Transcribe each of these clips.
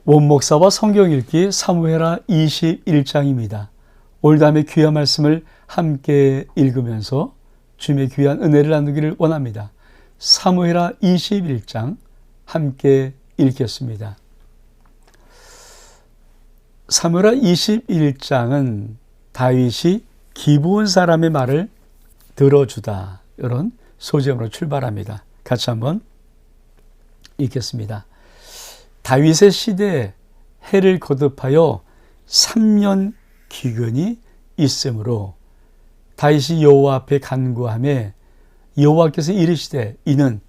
원목사와 성경 읽기 사무엘하 21장입니다. 올 다음에 귀한 말씀을 함께 읽으면서 주님의 귀한 은혜를 나누기를 원합니다. 사무엘하 21장 함께 읽겠습니다. 사무엘하 21장은 다윗이 기브온 사람의 말을 들어주다, 이런 소제목으로 출발합니다. 같이 한번 읽겠습니다. 다윗의 시대에 해를 거듭하여 3년 기근이 있으므로 다윗이 여호와 앞에 간구하매 여호와께서 이르시되 이는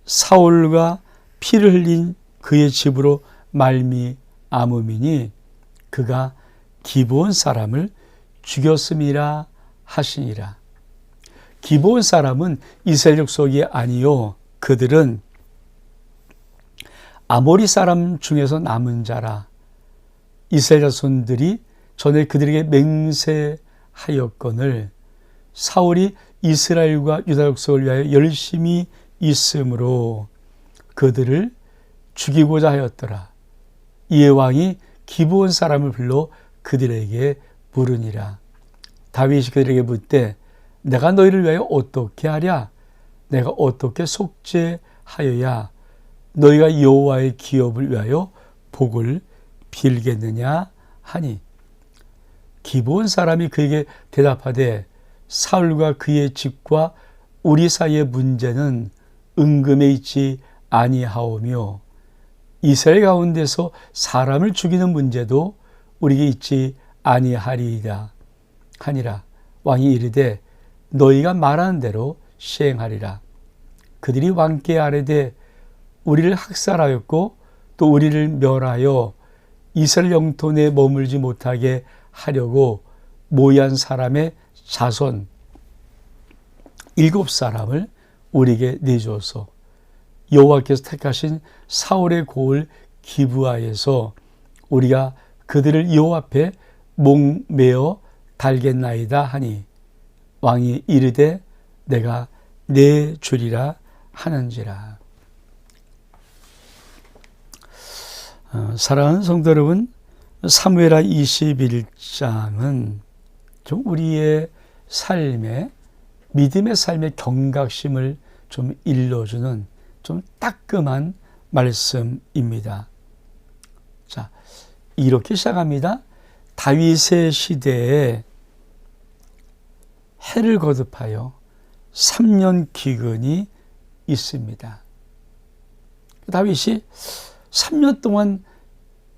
사울과 피를 흘린 그의 집으로 말미암음이니 그가 기브온 사람을 죽였음이라 하시니라. 기브온 사람은 이스라엘 족속이 아니요 그들은 아모리 사람 중에서 남은 자라. 이스라엘 자손들이 전에 그들에게 맹세하였거늘 사울이 이스라엘과 유다 족속을 위하여 열심히 있으므로 그들을 죽이고자 하였더라. 이에 왕이 기브온 사람을 불러 그들에게 물으니라. 다윗이 그들에게 묻되 내가 너희를 위하여 어떻게 하랴? 내가 어떻게 속죄하여야 너희가 여호와의 기업을 위하여 복을 빌겠느냐 하니 기브온 사람이 그에게 대답하되 사울과 그의 집과 우리 사이의 문제는 은금에 있지 아니하오며 이스라엘 가운데서 사람을 죽이는 문제도 우리에게 있지 아니하리이다 하니라. 왕이 이르되 너희가 말하는 대로 시행하리라. 그들이 왕께 아뢰되 우리를 학살하였고 또 우리를 멸하여 이스라엘 영토 내에 머물지 못하게 하려고 모의한 사람의 자손 7사람을 우리에게 내주어서 여호와께서 택하신 사울의 고을 기브아에서 우리가 그들을 여호와 앞에 목매어 달겠나이다 하니 왕이 이르되 내가 내주리라 하는지라. 사랑하는 성도 여러분, 사무엘하 21장은 좀 우리의 삶에, 믿음의 삶의 경각심을 좀 일러주는 좀 따끔한 말씀입니다. 자, 이렇게 시작합니다. 다윗의 시대에 해를 거듭하여 3년 기근이 있습니다. 다윗이 3년 동안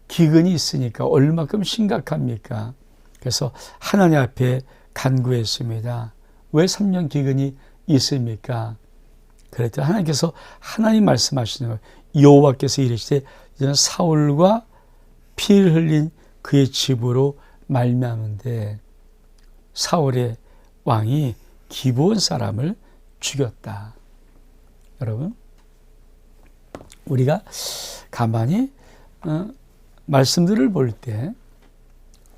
기근이 있으니까 얼마큼 심각합니까? 그래서 하나님 앞에 간구했습니다. 왜 3년 기근이 있습니까? 그랬더니 하나님께서 하나님 말씀하시는 거예요. 여호와께서 이르시되 이제는 사울과 피를 흘린 그의 집으로 말미암은데 사울의 왕이 기브온 사람을 죽였다. 여러분, 우리가 가만히 말씀들을 볼 때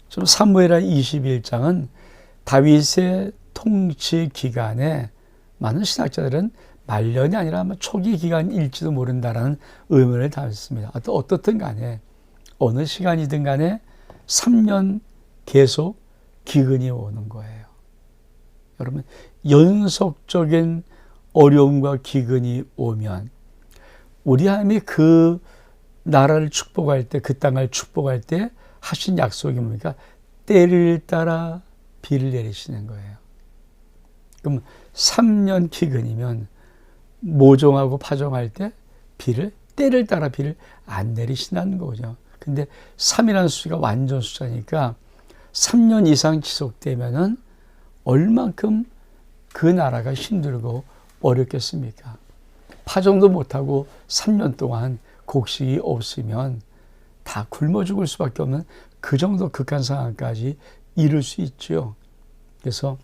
좀 사무엘하 21장은 다윗의 통치 기간에 많은 신학자들은 말년이 아니라 아마 초기 기간일지도 모른다라는 의문을 담았습니다. 어떻든 간에 어느 시간이든 간에 3년 계속 기근이 오는 거예요. 여러분, 연속적인 어려움과 기근이 오면 우리 하나님이 그 나라를 축복할 때, 그 땅을 축복할 때 하신 약속이 뭡니까? 때를 따라 비를 내리시는 거예요. 그럼 3년 기근이면 모종하고 파종할 때 비를, 때를 따라 비를 안 내리신다는 거죠. 근데 3이라는 수가 완전 숫자니까 3년 이상 지속되면은 얼만큼 그 나라가 힘들고 어렵겠습니까? 파종도 못하고 3년 동안 곡식이 없으면 다 굶어 죽을 수밖에 없는 그 정도 극한 상황까지 이룰 수 있죠. 그래서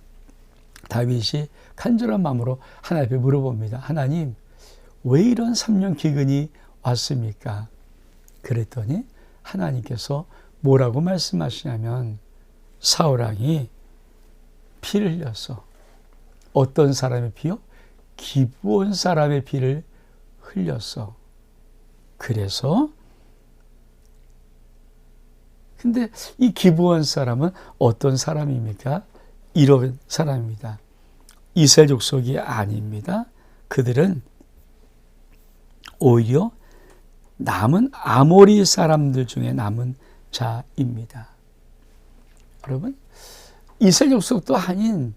다윗이 간절한 마음으로 하나님 앞에 물어봅니다. 하나님, 왜 이런 3년 기근이 왔습니까? 그랬더니 하나님께서 뭐라고 말씀하시냐면 사울왕이 피를 흘렸어. 어떤 사람의 피요? 기브온 사람의 피를 흘렸어. 그래서 근데 이 기브온 사람은 어떤 사람입니까? 이런 사람입니다. 이스라엘 족속이 아닙니다. 그들은 오히려 남은 아모리 사람들 중에 남은 자입니다. 여러분, 이스라엘 족속도 아닌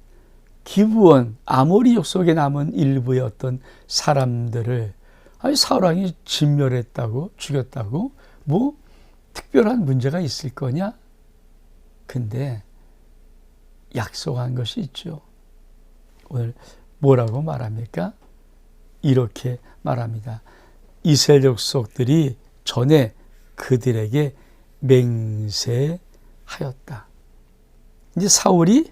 기브온, 아모리 족속에 남은 일부의 어떤 사람들을 사울 왕이 진멸했다고, 죽였다고 뭐 특별한 문제가 있을 거냐? 근데 약속한 것이 있죠. 오늘 뭐라고 말합니까? 이렇게 말합니다. 이스라엘 족속들이 전에 그들에게 맹세하였다. 이제 사울이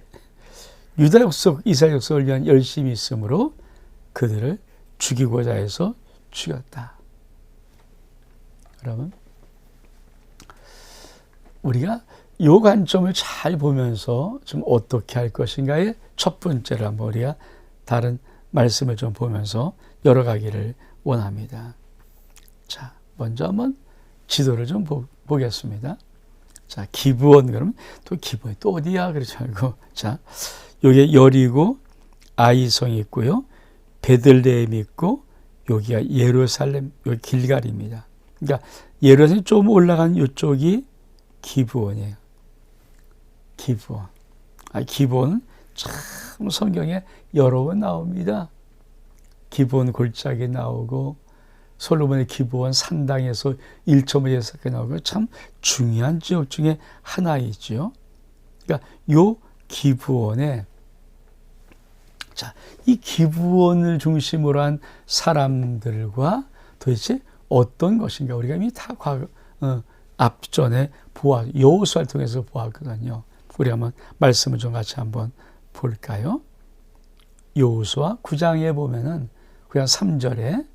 유다 족속, 이스라엘 족속을 위한 열심이 있으므로 그들을 죽이고자 해서 죽였다. 여러분, 우리가 이 관점을 잘 보면서 좀 어떻게 할 것인가의 첫 번째로 한번 우리가 다른 말씀을 좀 보면서 열어가기를 원합니다. 자, 먼저 한번 지도를 좀 보겠습니다. 자, 기브온, 그러면 또 기브온이 또 어디야? 그러지 말고, 자, 여기에 여리고 아이성이 있고요. 베들레헴이 있고, 여기가 예루살렘, 여기 길갈입니다. 그러니까 예루살렘 좀 올라간 이쪽이 기브온이에요. 기브온. 기브온은 참 성경에 여러 번 나옵니다. 기브온 골짜기 나오고, 솔로몬의 기브온 산당에서 1.5에서 나오고, 참 중요한 지역 중에 하나이죠. 그러니까 요 기브온에, 자, 이 기브온을 중심으로 한 사람들과 도대체 어떤 것인가 우리가 이미 다 앞전에 여호수아를 통해서 보았거든요. 우리 한번 말씀을 좀 같이 한번 볼까요? 여호수아 9장에 보면은 그냥 3절에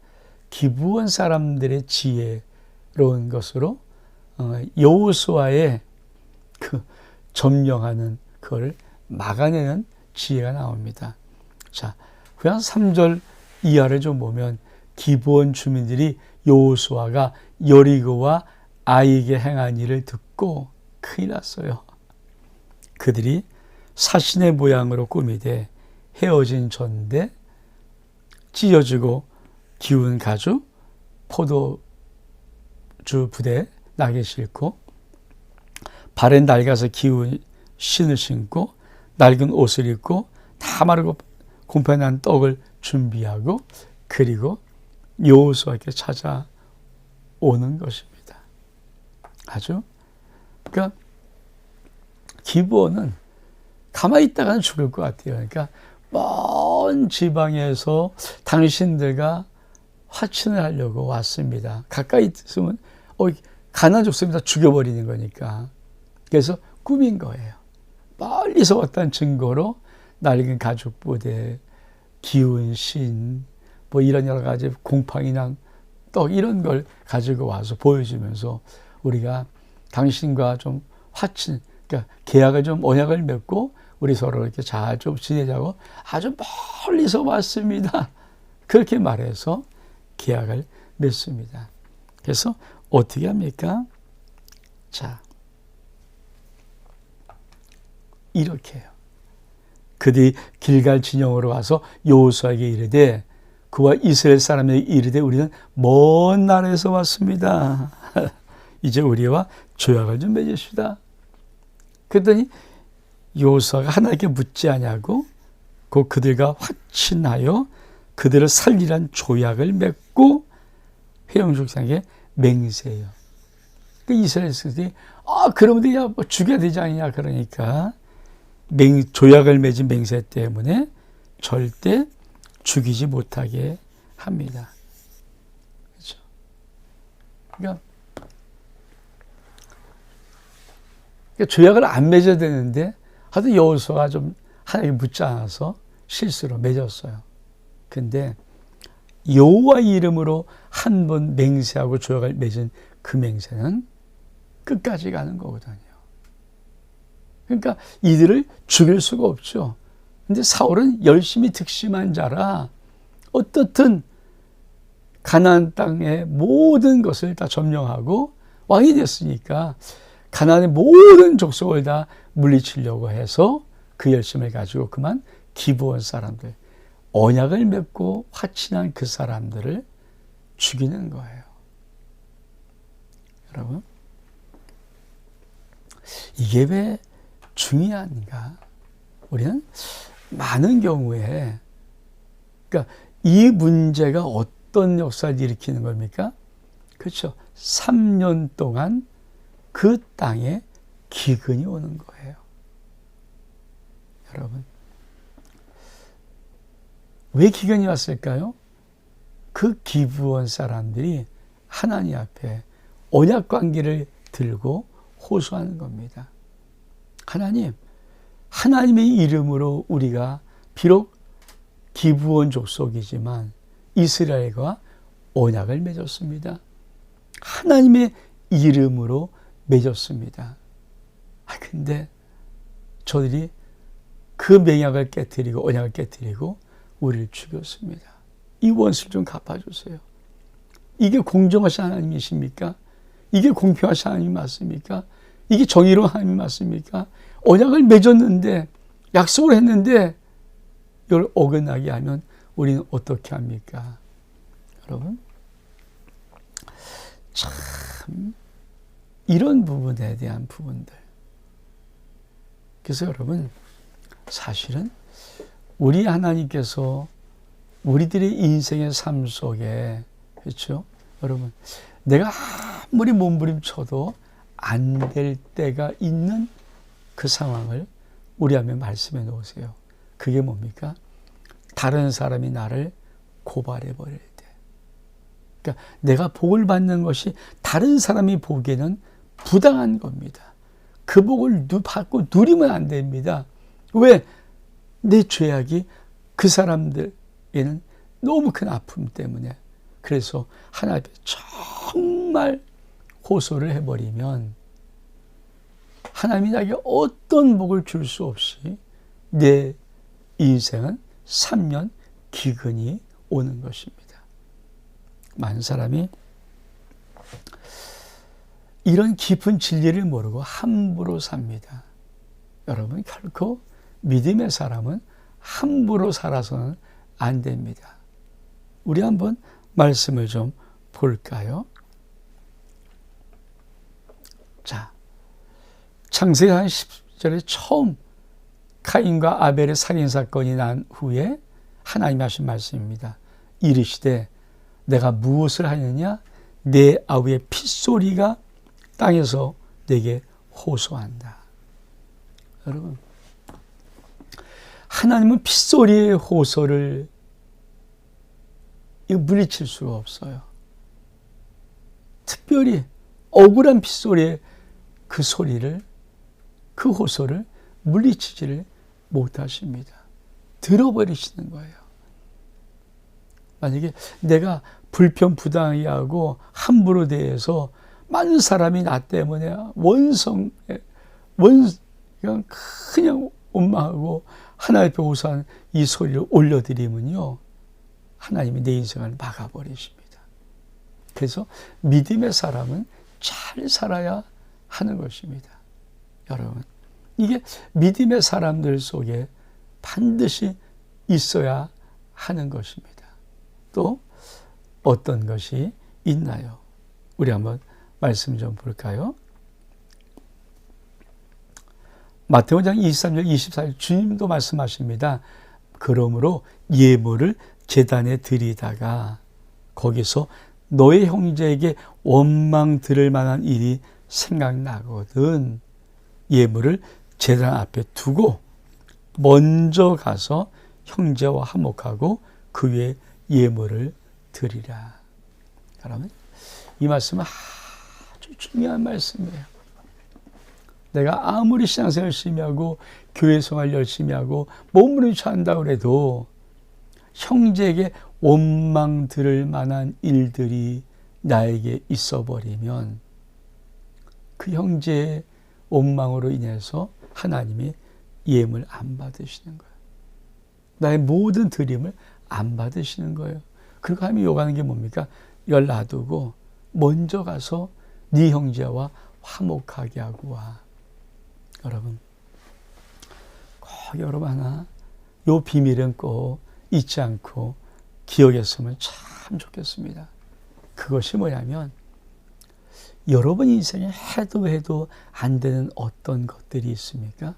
기브온 사람들의 지혜로운 것으로 여호수아의 그 점령하는 그걸 막아내는 지혜가 나옵니다. 자, 그냥 3절 이하를 좀 보면 기브온 주민들이 여호수아가 여리고와 아이에게 행한 일을 듣고 큰일 났어요. 그들이 사신의 모양으로 꾸미되 헤어진 전대, 찢어지고 기운 가죽, 포도주 부대 나게 싣고 발에 낡아서 기운 신을 신고 낡은 옷을 입고 다 마르고 곰팡이난 떡을 준비하고 그리고 여호수아에게 찾아오는 것입니다. 아주 그러니까 기브온은 가만히 있다가는 죽을 것 같아요. 그러니까 먼 지방에서 당신들과 화친을 하려고 왔습니다. 가까이 있으면 가나안 족속이 다 죽여버리는 거니까. 그래서 꾸민 거예요. 멀리서 왔다는 증거로 낡은 가죽 부대, 기운 신, 뭐 이런 여러 가지 곰팡이랑 떡 이런 걸 가지고 와서 보여주면서 우리가 당신과 좀 화친, 그러니까 계약을 좀 언약을 맺고 우리 서로 이렇게 잘 좀 지내자고 아주 멀리서 왔습니다. 그렇게 말해서 계약을 맺습니다. 그래서 어떻게 합니까? 자, 이렇게 해요. 그들이 길갈 진영으로 와서 여호수아에게 이르되 그와 이스라엘 사람에게 이르되 우리는 먼 나라에서 왔습니다. 이제 우리와 조약을 좀 맺읍시다. 그랬더니 여호수아가 하나님께 묻지 아니하고 곧 그들과 화친하여 그들을 살리란 조약을 맺고 회영족상에게 맹세해요. 그 이스라엘 사람들이 그러면 내가 뭐 죽여야 되지 않냐 그러니까 조약을 맺은 맹세 때문에 절대 죽이지 못하게 합니다. 그렇죠? 그러니까 조약을 안 맺어야 되는데 하도 여호수아가 좀 하나님께 묻지 않아서 실수로 맺었어요. 근데 여호와 이름으로 한 번 맹세하고 조약을 맺은 그 맹세는 끝까지 가는 거거든요. 그러니까 이들을 죽일 수가 없죠. 근데 사울은 열심히 득심한 자라 어떻든 가나안 땅의 모든 것을 다 점령하고 왕이 됐으니까 가나안의 모든 족속을 다 물리치려고 해서 그 열심을 가지고 그만 기브온 사람들, 언약을 맺고 화친한 그 사람들을 죽이는 거예요. 여러분, 이게 왜 중요한가? 우리는 많은 경우에, 그러니까 이 문제가 어떤 역사를 일으키는 겁니까? 그렇죠. 3년 동안 그 땅에 기근이 오는 거예요. 여러분, 왜 기근이 왔을까요? 그 기브온 사람들이 하나님 앞에 언약 관계를 들고 호소하는 겁니다. 하나님, 하나님의 이름으로 우리가 비록 기브온 족속이지만 이스라엘과 언약을 맺었습니다. 하나님의 이름으로 맺었습니다. 근데 저들이 그 맹약을 깨뜨리고 언약을 깨뜨리고 우리를 죽였습니다. 이 원수를 좀 갚아주세요. 이게 공정하신 하나님이십니까? 이게 공평하신 하나님 맞습니까? 이게 정의로운 하나님 맞습니까? 언약을 맺었는데, 약속을 했는데 이걸 어긋나게 하면 우리는 어떻게 합니까? 여러분, 참 이런 부분에 대한 부분들. 그래서 여러분, 사실은 우리 하나님께서 우리들의 인생의 삶 속에, 그렇죠? 여러분, 내가 아무리 몸부림쳐도 안 될 때가 있는 그 상황을 우리 앞에 말씀해 놓으세요. 그게 뭡니까? 다른 사람이 나를 고발해 버릴 때. 그러니까 내가 복을 받는 것이 다른 사람이 보기에는 부당한 겁니다. 그 복을 받고 누리면 안 됩니다. 왜? 내 죄악이 그 사람들에게는 너무 큰 아픔 때문에. 그래서 하나님 앞에 정말 호소를 해버리면 하나님이 나에게 어떤 복을 줄 수 없이 내 인생은 3년 기근이 오는 것입니다. 많은 사람이 이런 깊은 진리를 모르고 함부로 삽니다. 여러분, 결코 믿음의 사람은 함부로 살아서는 안 됩니다. 우리 한번 말씀을 좀 볼까요? 자, 창세기 10절에 처음 카인과 아벨의 살인사건이 난 후에 하나님이 하신 말씀입니다. 이르시되 내가 무엇을 하느냐? 내 아우의 핏소리가 땅에서 내게 호소한다. 여러분, 하나님은 핏소리의 호소를 물리칠 수가 없어요. 특별히 억울한 핏소리의 그 소리를, 그 호소를 물리치지를 못하십니다. 들어버리시는 거예요. 만약에 내가 불편부당하게 하고 함부로 대해서 많은 사람이 나 때문에 그냥 원망하고 하나님 앞에 호소하는 이 소리를 올려드리면요, 하나님이 내 인생을 막아버리십니다. 그래서 믿음의 사람은 잘 살아야 하는 것입니다. 여러분, 이게 믿음의 사람들 속에 반드시 있어야 하는 것입니다. 또 어떤 것이 있나요? 우리 한번 말씀 좀 볼까요? 마태복음 23절 24절 주님도 말씀하십니다. 그러므로 예물을 제단에 드리다가 거기서 너의 형제에게 원망 들을 만한 일이 생각나거든 예물을 제단 앞에 두고 먼저 가서 형제와 화목하고 그 위에 예물을 드리라. 여러분, 이 말씀은 아주 중요한 말씀이에요. 내가 아무리 신앙생활 열심히 하고 교회 생활 열심히 하고 몸부림쳐 한다고 해도 형제에게 원망 들을 만한 일들이 나에게 있어 버리면 그 형제의 원망으로 인해서 하나님이 예물 안 받으시는 거예요. 나의 모든 드림을 안 받으시는 거예요. 그리고 하나님이 요구하는 게 뭡니까? 이걸 놔두고 먼저 가서 네 형제와 화목하게 하고 와. 여러분, 꼭 여러분 하나 요 비밀은 꼭 잊지 않고 기억했으면 참 좋겠습니다. 그것이 뭐냐면 여러분 인생에 해도 안 되는 어떤 것들이 있습니까?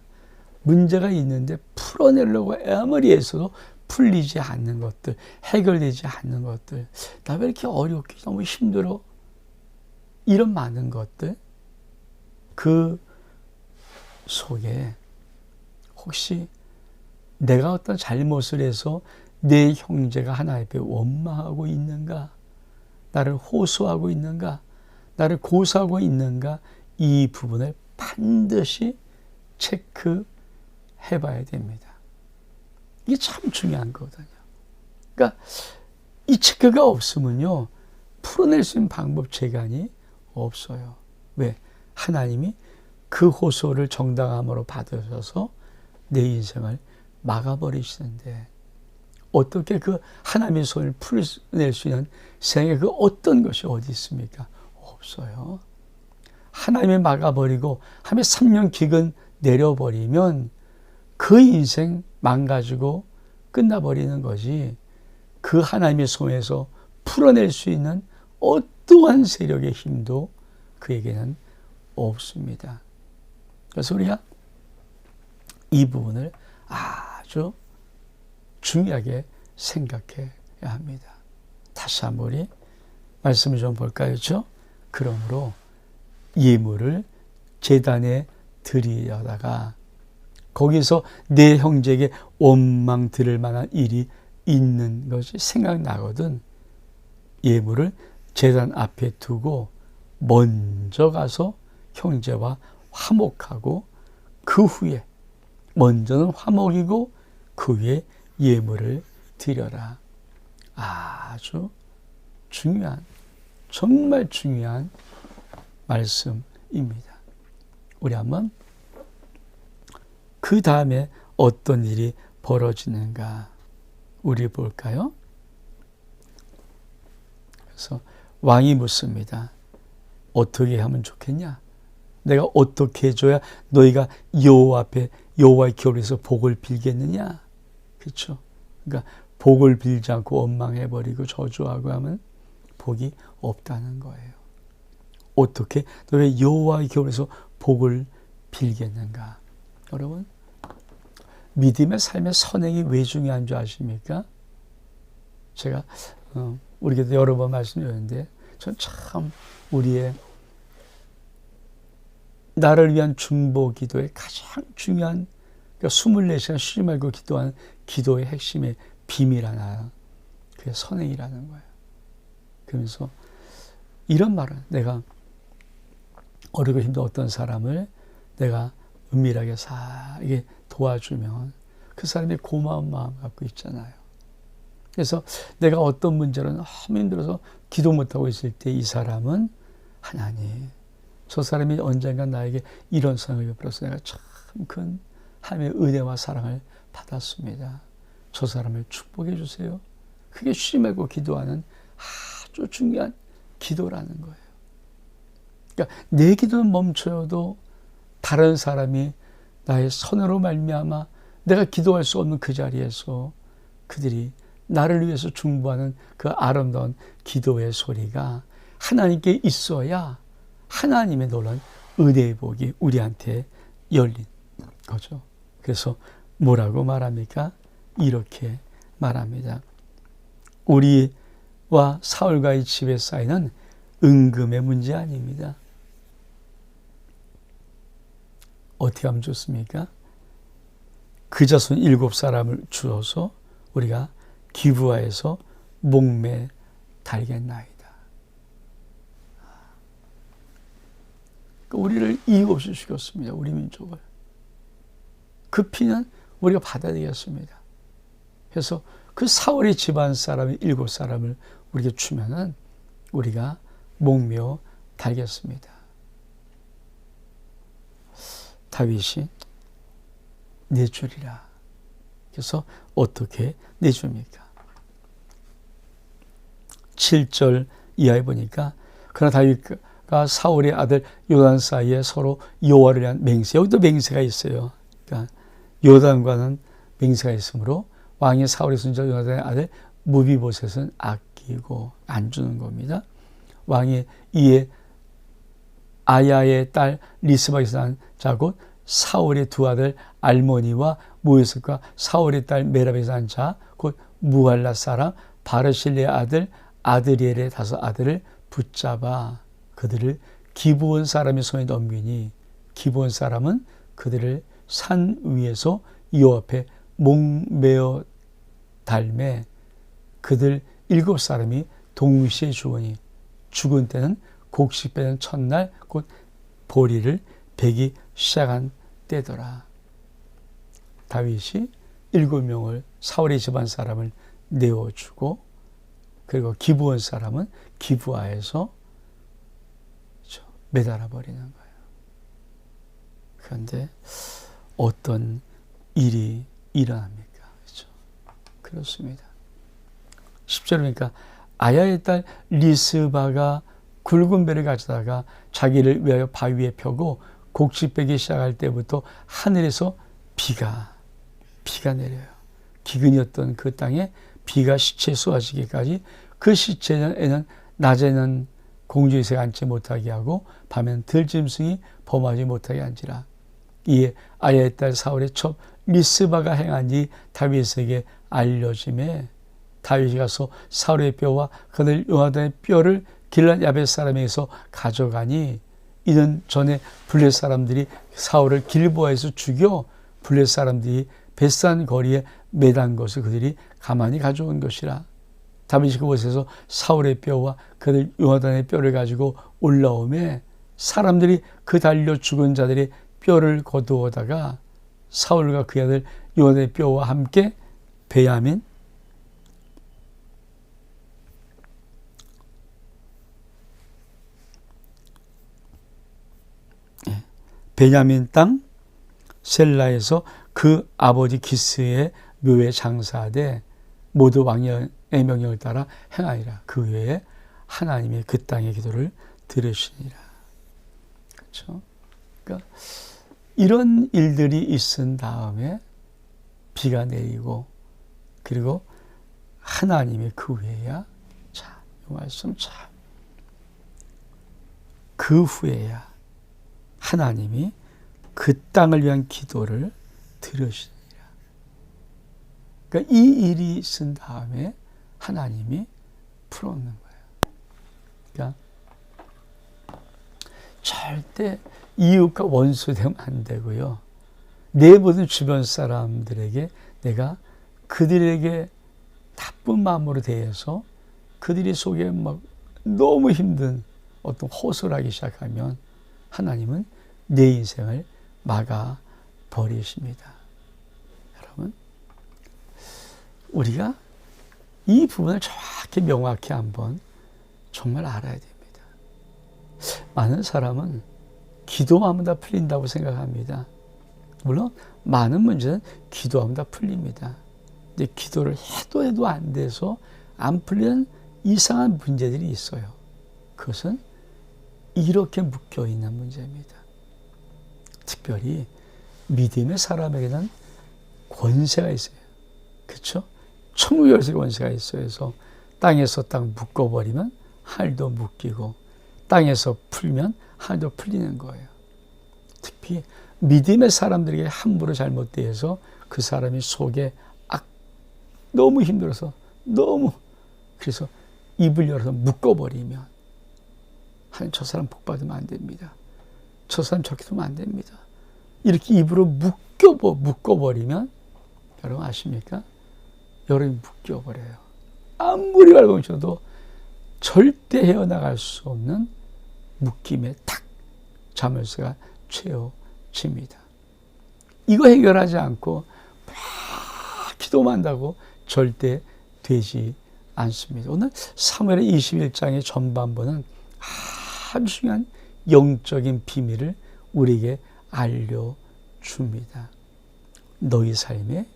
문제가 있는데 풀어내려고 아무리 애써도 풀리지 않는 것들, 해결되지 않는 것들, 나 왜 이렇게 어렵게 너무 힘들어? 이런 많은 것들, 그 속에 혹시 내가 어떤 잘못을 해서 내 형제가 하나님 앞에 원망하고 있는가? 나를 호소하고 있는가? 나를 고소하고 있는가? 이 부분을 반드시 체크해 봐야 됩니다. 이게 참 중요한 거거든요. 그러니까 이 체크가 없으면요, 풀어낼 수 있는 방법 재간이 없어요. 왜? 하나님이 그 호소를 정당함으로 받으셔서 내 인생을 막아버리시는데 어떻게 그 하나님의 손을 풀어낼 수 있는 생애 그 어떤 것이 어디 있습니까? 없어요. 하나님이 막아버리고 하나님의 3년 기근 내려버리면 그 인생 망가지고 끝나버리는 거지, 그 하나님의 손에서 풀어낼 수 있는 어떠한 세력의 힘도 그에게는 없습니다. 그래서 우리가 이 부분을 아주 중요하게 생각해야 합니다. 다시 한번 우리 말씀을 좀 볼까요? 그러므로 예물을 제단에 드리려다가 거기서 내 형제에게 원망 들을 만한 일이 있는 것이 생각나거든 예물을 제단 앞에 두고 먼저 가서 형제와 화목하고 그 후에, 먼저는 화목이고 그 후에 예물을 드려라. 아주 중요한, 정말 중요한 말씀입니다. 우리 한번 그 다음에 어떤 일이 벌어지는가 우리 볼까요? 그래서 왕이 묻습니다. 어떻게 하면 좋겠냐? 내가 어떻게 해줘야 너희가 여호와 앞에 여호와의 기업에서 복을 빌겠느냐? 그렇죠? 그러니까 복을 빌지 않고 원망해버리고 저주하고 하면 복이 없다는 거예요. 어떻게 너희 여호와의 기업에서 복을 빌겠는가? 여러분, 믿음의 삶의 선행이 왜 중요한 줄 아십니까? 제가 우리에게도 여러 번 말씀드렸는데 전 참 우리의 나를 위한 중보 기도의 가장 중요한, 그러니까 24시간 쉬지 말고 기도하는 기도의 핵심의 비밀 하나, 그게 선행이라는 거예요. 그러면서 이런 말은, 내가 어렵고 힘든 어떤 사람을 내가 은밀하게 이게 도와주면 그 사람이 고마운 마음 갖고 있잖아요. 그래서 내가 어떤 문제로 너무 힘들어서 기도 못하고 있을 때 이 사람은 하나님, 저 사람이 언젠가 나에게 이런 상을 베풀어서 내가 참 큰 하나님의 은혜와 사랑을 받았습니다. 저 사람을 축복해 주세요. 그게 쉬지 말고 기도하는 아주 중요한 기도라는 거예요. 그러니까 내 기도는 멈춰도 다른 사람이 나의 선으로 말미암아 내가 기도할 수 없는 그 자리에서 그들이 나를 위해서 중보하는 그 아름다운 기도의 소리가 하나님께 있어야 하나님의 놀라운 은혜의 복이 우리한테 열린 거죠. 그래서 뭐라고 말합니까? 이렇게 말합니다. 우리와 사울과의 집에 쌓이는 은금의 문제 아닙니다. 어떻게 하면 좋습니까? 그 자손 7사람을 주어서 우리가 기브아에서 목매 달겠나이다. 우리를 이유 없이 죽였습니다. 우리 민족을. 그 피는 우리가 받아야 되겠습니다. 그래서 그 사울의 집안 사람이 7사람을 우리에게 주면은 우리가 목며 달겠습니다. 다윗이 내주리라. 그래서 어떻게 내줍니까? 7절 이하에 보니까 그러나 다윗 사울과 사울의 아들 요단 사이에 서로 여호와를 위한 맹세. 여기도 맹세가 있어요. 그러니까 요단과는 맹세가 있으므로 왕이 사울의 손자 요나단의 아들 무비보셋은 아끼고 안 주는 겁니다. 왕이 이에 아야의 딸 리스박에서 난 자 곧 사울의 두 아들 알모니와 모에셋과 사울의 딸 메랍에서 난 자 곧 무할라 사람 바르실레의 아들 아드리엘의 5 아들을 붙잡아 그들을 기브온 사람의 손에 넘기니 기브온 사람은 그들을 산 위에서 여호와 앞에 목매어 달매 그들 7사람이 동시에 죽으니 죽은 때는 곡식 빼는 첫날 곧 보리를 베기 시작한 때더라. 다윗이 7명을 사울의 집안 사람을 내어주고 그리고 기브온 사람은 기브아에서 매달아 버리는 거예요. 그런데 어떤 일이 일어납니까? 그렇죠? 그렇습니다. 10절에 보니까 아야의 딸 리스바가 굵은 배를 가져다가 자기를 위하여 바위에 펴고 곡식 빼기 시작할 때부터 하늘에서 비가 내려요. 기근이었던 그 땅에 비가 시체에 쏟아지기까지 그 시체에는 낮에는 공주의 새가 앉지 못하게 하고 밤엔 들짐승이 범하지 못하게 한지라. 이에 아야의 딸 사울의 첩 리스바가 행한 일이 다윗에게 알려짐에 다윗이 가서 사울의 뼈와 그들 요나단의 뼈를 길랏 야벳 사람에게서 가져가니 이는 전에 블레 사람들이 사울을 길보아에서 죽여 블레 사람들이 벳산 거리에 매단 것을 그들이 가만히 가져온 것이라. 다윗이 그곳에서 사울의 뼈와 그들 요나단의 뼈를 가지고 올라오매 사람들이 그 달려 죽은 자들의 뼈를 거두어다가 사울과 그 아들 요나단의 뼈와 함께 베냐민 땅 셀라에서 그 아버지 기스의 묘에 장사하되 모두 왕의 명령을 따라 행하니라. 그 외에 하나님이 그 땅의 기도를 들으시니라. 그렇죠? 그러니까 이런 일들이 있은 다음에 비가 내리고 그리고 하나님이 그 외에야 자, 이 말씀 참 그 후에야 하나님이 그 땅을 위한 기도를 들으시니라. 그러니까 이 일이 있은 다음에 하나님이 풀어놓는 거예요. 그러니까 절대 이웃과 원수 되면 안 되고요. 내 모든 주변 사람들에게 내가 그들에게 나쁜 마음으로 대해서 그들이 속에 막 너무 힘든 어떤 호소를 하기 시작하면 하나님은 내 인생을 막아 버리십니다. 여러분, 우리가 이 부분을 정확히 명확히 한번 정말 알아야 됩니다. 많은 사람은 기도하면 다 풀린다고 생각합니다. 물론 많은 문제는 기도하면 다 풀립니다. 근데 기도를 해도 안 돼서 안 풀리는 이상한 문제들이 있어요. 그것은 이렇게 묶여있는 문제입니다. 특별히 믿음의 사람에게는 권세가 있어요. 그렇죠? 천국 열쇠 권세가 있어요. 그래서 땅에서 땅 묶어버리면 하늘도 묶이고 땅에서 풀면 하늘도 풀리는 거예요. 특히 믿음의 사람들에게 함부로 잘못돼서 그 사람이 속에 너무 힘들어서 그래서 입을 열어서 묶어버리면 하나님 저 사람 복 받으면 안 됩니다. 저 사람 저렇게 하면 안 됩니다. 이렇게 입으로 묶어버리면 여러분 아십니까? 여러분이 묶여버려요. 아무리 밟으셔도 절대 헤어나갈 수 없는 묶임에 탁 자물쇠가 채워집니다. 이거 해결하지 않고 막 기도만 한다고 절대 되지 않습니다. 오늘 사무엘 21장의 전반부는 아주 중요한 영적인 비밀을 우리에게 알려줍니다. 너희 삶에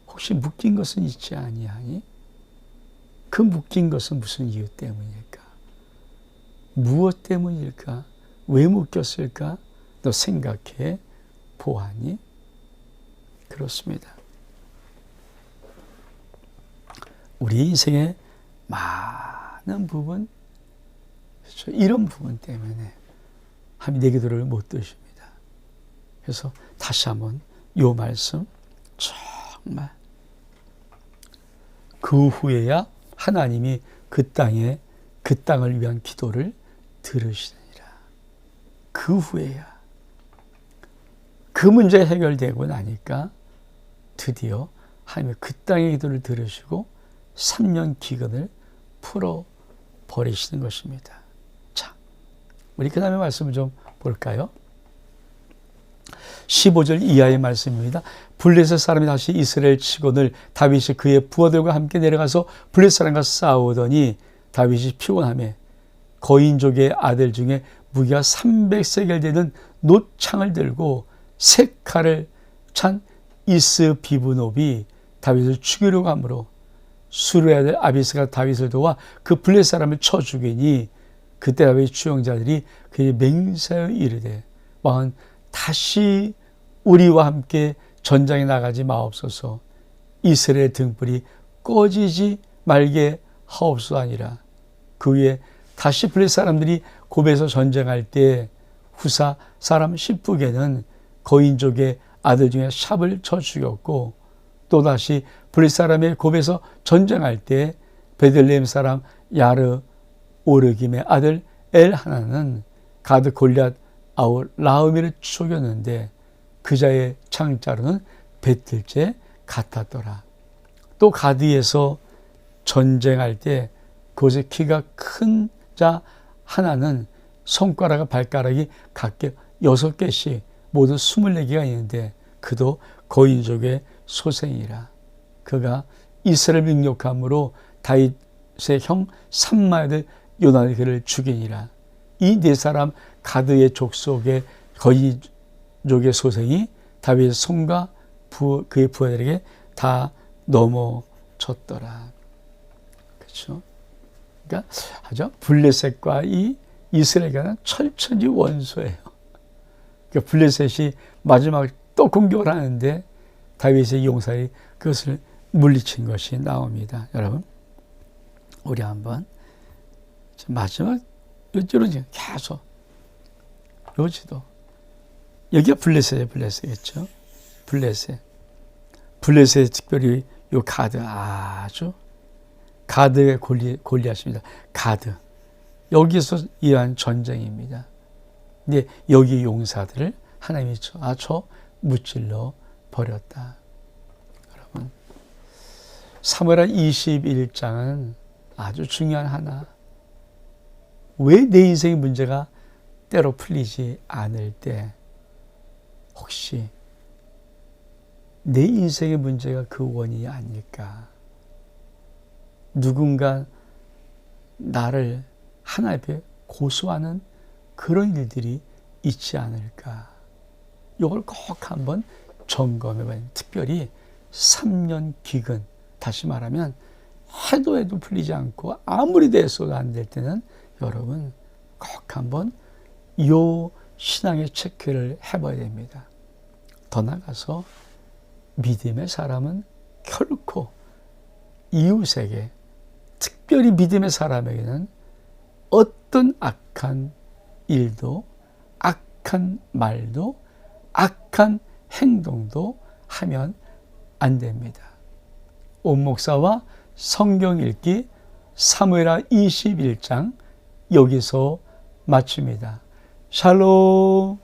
혹시 묶인 것은 있지 아니하니? 그 묶인 것은 무슨 이유 때문일까? 무엇 때문일까? 왜 묶였을까? 너 생각해 보아니? 그렇습니다. 우리 인생의 많은 부분, 그렇죠? 이런 부분 때문에 하나님의 내 기도를 못 들으십니다. 그래서 다시 한번 이 말씀 정말 그 후에야 하나님이 그 땅을 위한 기도를 들으시느니라. 그 후에야 그 문제 해결되고 나니까 드디어 하나님이 그 땅의 기도를 들으시고 3년 기근을 풀어버리시는 것입니다. 자, 우리 그 다음에 말씀을 좀 볼까요? 15절 이하의 말씀입니다. 블레셋 사람이 다시 이스라엘 치고는 다윗이 그의 부하들과 함께 내려가서 블레셋 사람과 싸우더니 다윗이 피곤하며 거인족의 아들 중에 무게가 300세겔 되는 노창을 들고 세 칼을 찬 이스비브노비 다윗을 죽이려고 하므로 수르의 아들 아비스가 다윗을 도와 그 블레셋 사람을 쳐 죽이니 그때 다윗 추용자들이 그의 맹세하여 이르되 왕은 다시 우리와 함께 전장에 나가지 마옵소서. 이스라엘 등불이 꺼지지 말게 하옵소서 아니라. 그 후에 다시 블레셋 사람들이 고베에서 전쟁할 때 후사 사람 10북에는 거인족의 아들 중에 샵을 쳐 죽였고 또다시 블레셋 사람의 고베에서 전쟁할 때 베들레헴 사람 야르 오르김의 아들 엘하나는 가드 골리앗 아울 라우미를 죽였는데 그자의 창자로는 배틀째 같았더라. 또 가드에서 전쟁할 때 그곳에 키가 큰 자 하나는 손가락과 발가락이 각각 6개씩 모두 24개가 있는데 그도 거인족의 소생이라. 그가 이스라엘 능력함으로 다윗의 형 삼마의 아들 요나단이 그를 죽이니라. 이 네 사람 가드의 족속의 거인족의 소생이 다윗의 손과 그의 부하들에게 다 넘어졌더라. 그렇죠? 그러니까 아주 블레셋과 이 이스라엘과는 철천지 원수예요. 그러니까 블레셋이 마지막 또 공격을 하는데 다윗의 용사들이 그것을 물리친 것이 나옵니다. 여러분, 우리 한번 마지막 요지로 계속 요지도 여기가 블레셋이에요. 블레셋이겠죠. 블레셋 특별히 요 가드 아주 가드의 골리앗입니다. 가드 여기서 이러한 전쟁입니다. 근데 여기 용사들을 하나님이 무찔러 버렸다. 여러분, 사무엘하 21장은 아주 중요한 하나. 왜 내 인생의 문제가 때로 풀리지 않을 때 혹시 내 인생의 문제가 그 원인이 아닐까? 누군가 나를 하나님 앞에 고소하는 그런 일들이 있지 않을까? 이걸 꼭 한번 점검해봐야 돼요. 특별히 3년 기근, 다시 말하면 해도 풀리지 않고 아무리 대해서도 안 될 때는 여러분 꼭 한번 이 신앙의 체크를 해봐야 됩니다. 더 나아가서 믿음의 사람은 결코 이웃에게, 특별히 믿음의 사람에게는 어떤 악한 일도, 악한 말도, 악한 행동도 하면 안 됩니다. 온 목사와 성경 읽기 사무엘하 21장 여기서 마칩니다. 샬롬.